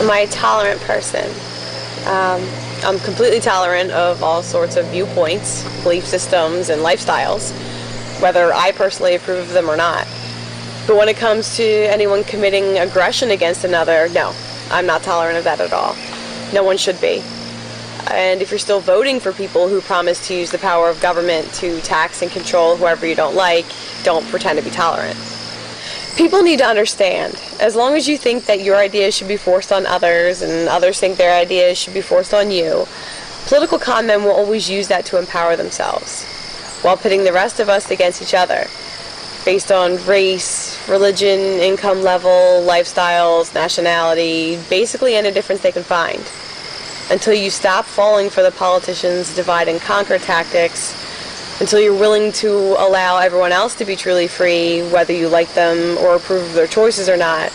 Am I a tolerant person? I'm completely tolerant of all sorts of viewpoints, belief systems, and lifestyles, whether I personally approve of them or not. But when it comes to anyone committing aggression against another, no, I'm not tolerant of that at all. No one should be. And if you're still voting for people who promise to use the power of government to tax and control whoever you don't like, don't pretend to be tolerant. People need to understand, as long as you think that your ideas should be forced on others and others think their ideas should be forced on you, political con men will always use that to empower themselves, while pitting the rest of us against each other, based on race, religion, income level, lifestyles, nationality, basically any difference they can find. Until you stop falling for the politicians' divide and conquer tactics, until you're willing to allow everyone else to be truly free, whether you like them or approve of their choices or not,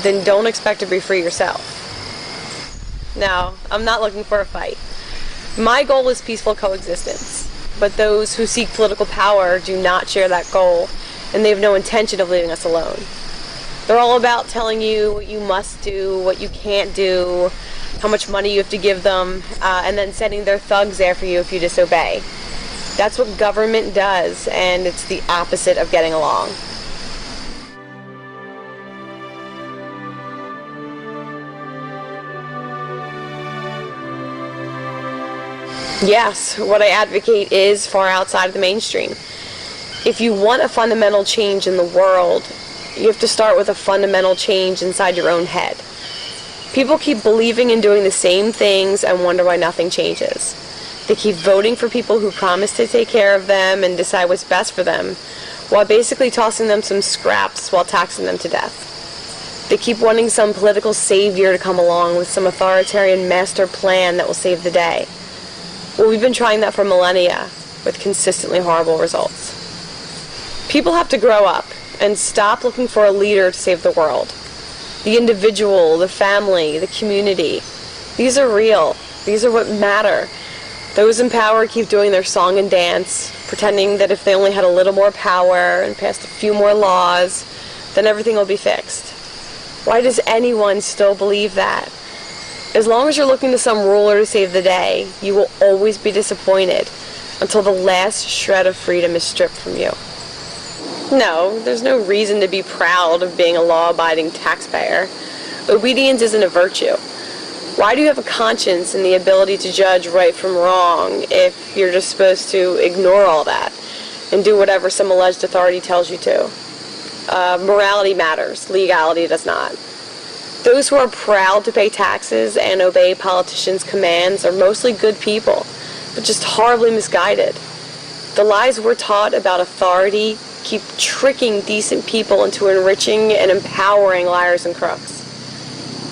then don't expect to be free yourself. Now, I'm not looking for a fight. My goal is peaceful coexistence, but those who seek political power do not share that goal, and they have no intention of leaving us alone. They're all about telling you what you must do, what you can't do, how much money you have to give them, and then sending their thugs after you if you disobey. That's what government does, and it's the opposite of getting along. Yes, what I advocate is far outside of the mainstream. If you want a fundamental change in the world, you have to start with a fundamental change inside your own head. People keep believing and doing the same things and wonder why nothing changes. They keep voting for people who promise to take care of them and decide what's best for them, while basically tossing them some scraps while taxing them to death. They keep wanting some political savior to come along with some authoritarian master plan that will save the day. Well, we've been trying that for millennia, with consistently horrible results. People have to grow up and stop looking for a leader to save the world. The individual, the family, the community, these are real. These are what matter. Those in power keep doing their song and dance, pretending that if they only had a little more power and passed a few more laws, then everything will be fixed. Why does anyone still believe that? As long as you're looking to some ruler to save the day, you will always be disappointed until the last shred of freedom is stripped from you. No, there's no reason to be proud of being a law-abiding taxpayer. Obedience isn't a virtue. Why do you have a conscience and the ability to judge right from wrong if you're just supposed to ignore all that and do whatever some alleged authority tells you to? Morality matters. Legality does not. Those who are proud to pay taxes and obey politicians' commands are mostly good people, but just horribly misguided. The lies we're taught about authority keep tricking decent people into enriching and empowering liars and crooks.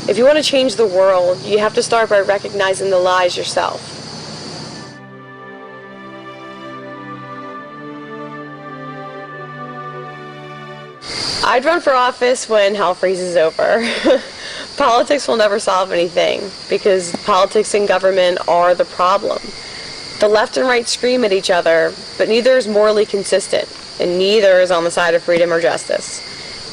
If you want to change the world, you have to start by recognizing the lies yourself. I'd run for office when hell freezes over. Politics will never solve anything, because politics and government are the problem. The left and right scream at each other, but neither is morally consistent, and neither is on the side of freedom or justice.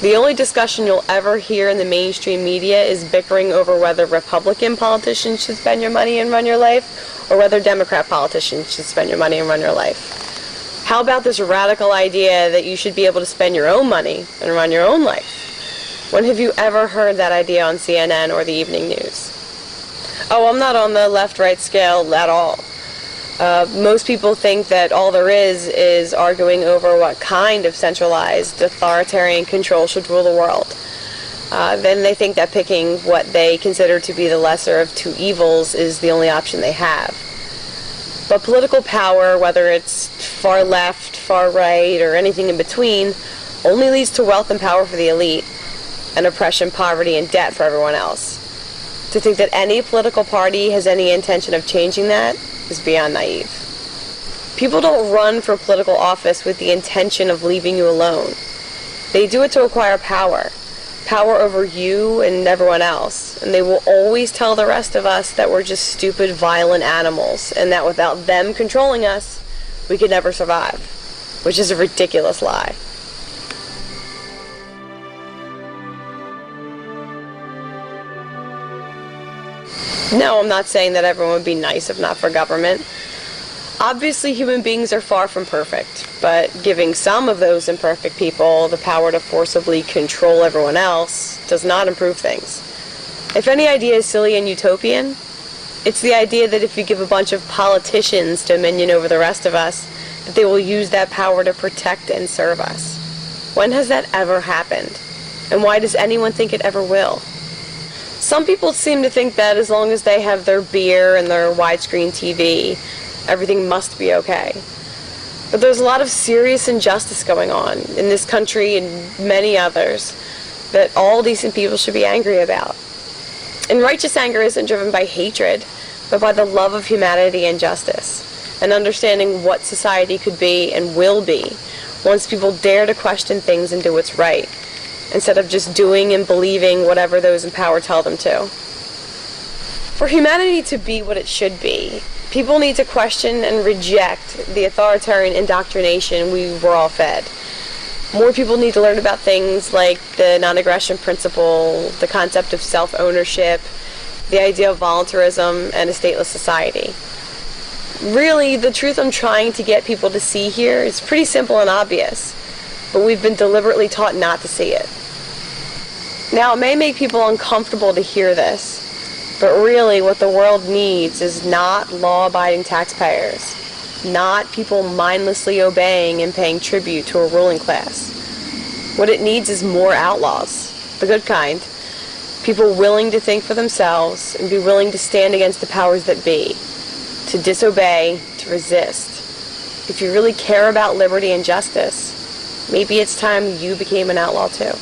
The only discussion you'll ever hear in the mainstream media is bickering over whether Republican politicians should spend your money and run your life, or whether Democrat politicians should spend your money and run your life. How about this radical idea that you should be able to spend your own money and run your own life? When have you ever heard that idea on CNN or the evening news? Oh, I'm not on the left-right scale at all. Most people think that all there is arguing over what kind of centralized authoritarian control should rule the world. Then they think that picking what they consider to be the lesser of two evils is the only option they have. But political power, whether it's far left, far right, or anything in between, only leads to wealth and power for the elite, and oppression, poverty, and debt for everyone else. To think that any political party has any intention of changing that is beyond naive. People don't run for political office with the intention of leaving you alone. They do it to acquire power. Power over you and everyone else. And they will always tell the rest of us that we're just stupid, violent animals, and that without them controlling us, we could never survive. Which is a ridiculous lie. No, I'm not saying that everyone would be nice if not for government. Obviously, human beings are far from perfect, but giving some of those imperfect people the power to forcibly control everyone else does not improve things. If any idea is silly and utopian, it's the idea that if you give a bunch of politicians dominion over the rest of us, that they will use that power to protect and serve us. When has that ever happened? And why does anyone think it ever will? Some people seem to think that as long as they have their beer and their widescreen TV, everything must be okay. But there's a lot of serious injustice going on in this country and many others that all decent people should be angry about. And righteous anger isn't driven by hatred, but by the love of humanity and justice, and understanding what society could be and will be once people dare to question things and do what's right, instead of just doing and believing whatever those in power tell them to. For humanity to be what it should be, people need to question and reject the authoritarian indoctrination we were all fed. More people need to learn about things like the non-aggression principle, the concept of self-ownership, the idea of voluntarism, and a stateless society. Really, the truth I'm trying to get people to see here is pretty simple and obvious, but we've been deliberately taught not to see it. Now, it may make people uncomfortable to hear this, but really what the world needs is not law-abiding taxpayers, not people mindlessly obeying and paying tribute to a ruling class. What it needs is more outlaws, the good kind, people willing to think for themselves and be willing to stand against the powers that be, to disobey, to resist. If you really care about liberty and justice, maybe it's time you became an outlaw too.